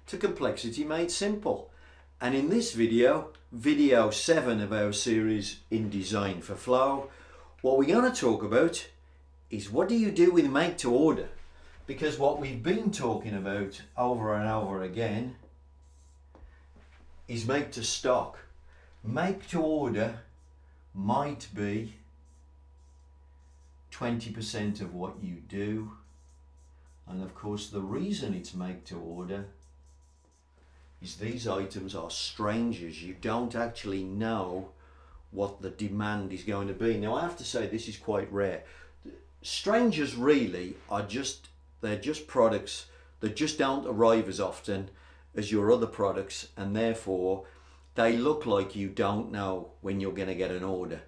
to complexity made simple. And in this video, video 7 of our series in Design for Flow, what we're going to talk about is what do you do with make to order? Because what we've been talking about over and over again is make to stock. Make to order might be 20% of what you do. And of course the reason it's make to order is these items are strangers. You don't actually know what the demand is going to be. Now I have to say this is quite rare. Strangers really are they're just products that just don't arrive as often as your other products, and therefore they look like you don't know when you're going to get an order.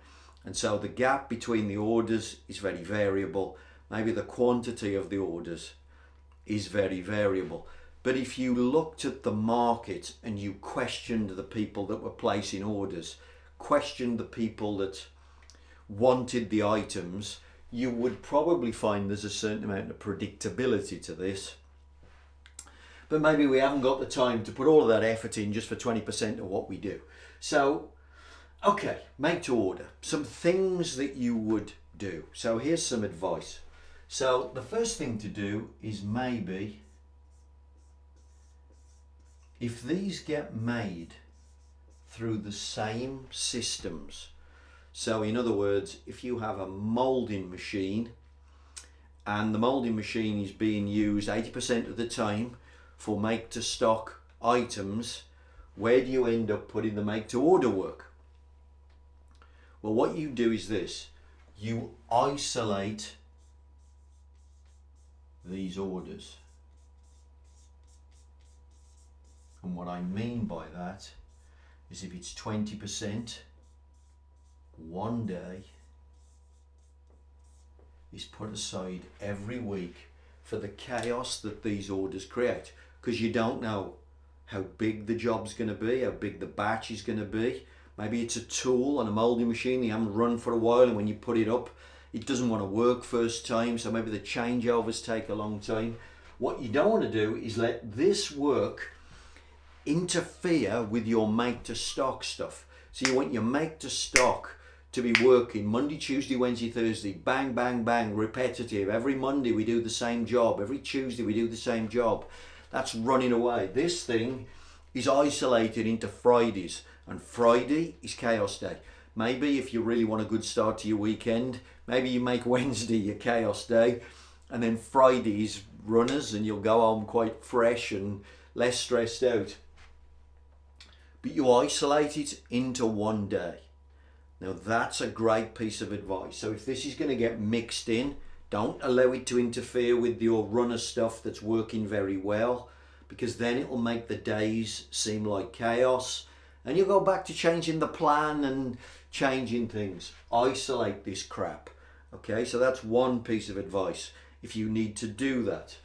And so the gap between the orders is very variable. Maybe the quantity of the orders is very variable. But if you looked at the market and you questioned the people that were placing orders, questioned the people that wanted the items, you would probably find there's a certain amount of predictability to this. But maybe we haven't got the time to put all of that effort in just for 20% of what we do. So, okay, make to order. Some things that you would do. So here's some advice. So the first thing to do is maybe, if these get made through the same systems, so in other words, if you have a moulding machine and the moulding machine is being used 80% of the time for make to stock items, where do you end up putting the make to order work? Well, what you do is this: you isolate these orders. And what I mean by that is if it's 20%, one day is put aside every week for the chaos that these orders create, because you don't know how big the job's going to be, how big the batch is going to be. Maybe it's a tool on a moulding machine you haven't run for a while, and when you put it up it doesn't want to work first time, so maybe the changeovers take a long time. What you don't want to do is let this work interfere with your make to stock stuff. So you want your make to stock to be working Monday, Tuesday, Wednesday, Thursday, bang, bang, bang, repetitive. Every Monday we do the same job. Every Tuesday we do the same job. That's running away. This thing is isolated into Fridays, and Friday is chaos day. Maybe if you really want a good start to your weekend, maybe you make Wednesday your chaos day, and then Friday's runners, and you'll go home quite fresh and less stressed out. But you isolate it into one day. Now that's a great piece of advice. So if this is going to get mixed in, don't allow it to interfere with your runner stuff that's working very well, because then it will make the days seem like chaos, and you'll go back to changing the plan and changing things. Isolate this crap. Okay, so that's one piece of advice if you need to do that.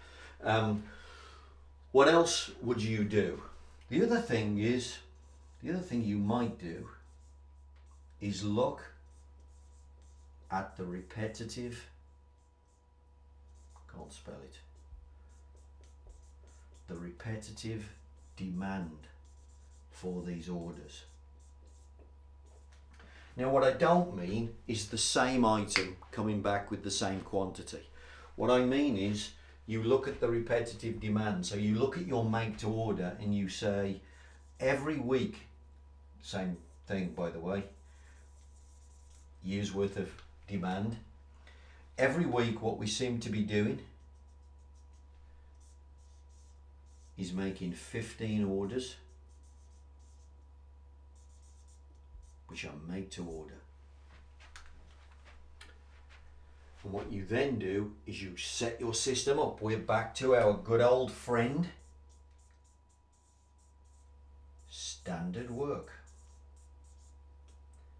What else would you do? The other thing you might do is look at the repetitive, can't spell it, the repetitive demand for these orders. Now what I don't mean is the same item coming back with the same quantity. What I mean is you look at the repetitive demand. So you look at your make to order and you say every week, same thing by the way, year's worth of demand. Every week what we seem to be doing is making 15 orders which are made to order. And what you then do is you set your system up. We're back to our good old friend, standard work.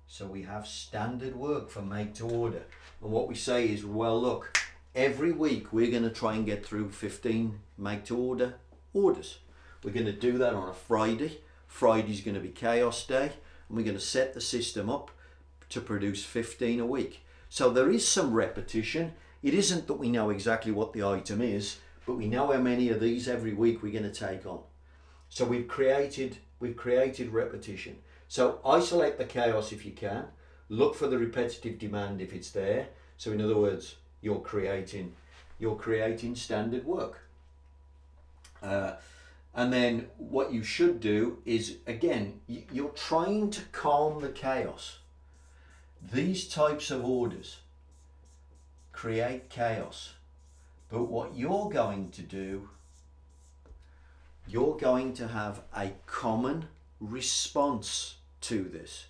So we have standard work for make to order. And what we say is, well, look, every week we're going to try and get through 15 make to order orders. We're going to do that on a Friday. Friday's going to be chaos day. And we're going to set the system up to produce 15 a week. So there is some repetition. It isn't that we know exactly what the item is, but we know how many of these every week we're going to take on. So we've created repetition. So isolate the chaos if you can. Look for the repetitive demand if it's there. So in other words, you're creating standard work. And then what you should do is, again, you're trying to calm the chaos. These types of orders create chaos. But what you're going to do, you're going to have a common response to this.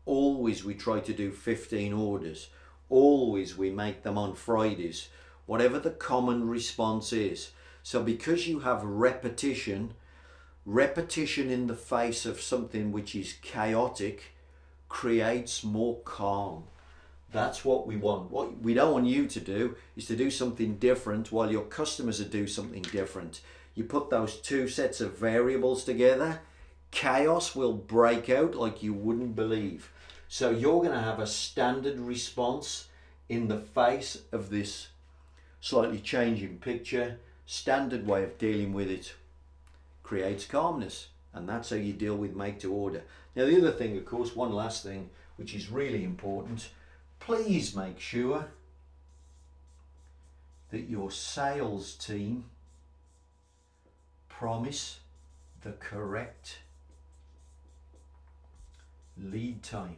Always we try to do 15 orders. Always we make them on Fridays. Whatever the common response is. So because you have repetition in the face of something which is chaotic creates more calm. That's what we want. What we don't want you to do is to do something different while your customers are doing something different. You put those two sets of variables together, chaos will break out like you wouldn't believe. So you're going to have a standard response in the face of this slightly changing picture. Standard way of dealing with it creates calmness, and that's how you deal with make to order. Now the other thing, of course, one last thing which is really important, please make sure that your sales team promise the correct lead time.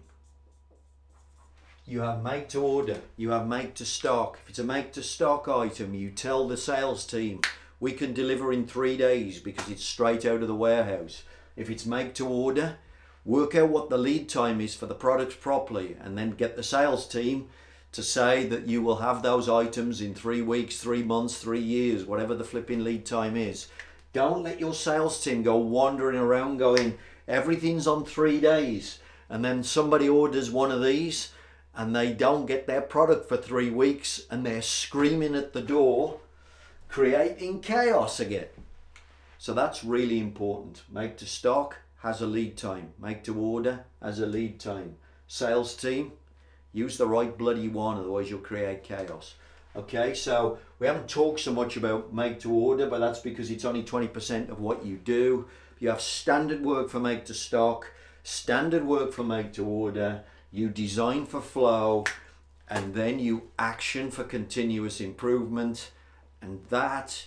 You have make to order, you have make to stock. If it's a make to stock item, you tell the sales team we can deliver in 3 days because it's straight out of the warehouse. If it's make to order, work out what the lead time is for the products properly, and then get the sales team to say that you will have those items in 3 weeks, 3 months, 3 years, whatever the flipping lead time is. Don't let your sales team go wandering around going, everything's on 3 days, and then somebody orders one of these and they don't get their product for 3 weeks and they're screaming at the door, creating chaos again. So that's really important. Make to stock has a lead time. Make to order has a lead time. Sales team, use the right bloody one, otherwise you'll create chaos. Okay, so we haven't talked so much about make to order, but that's because it's only 20% of what you do. You have standard work for make to stock, standard work for make to order, you design for flow, and then you action for continuous improvement. And that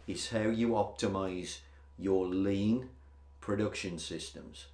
is how you optimize your lean production systems.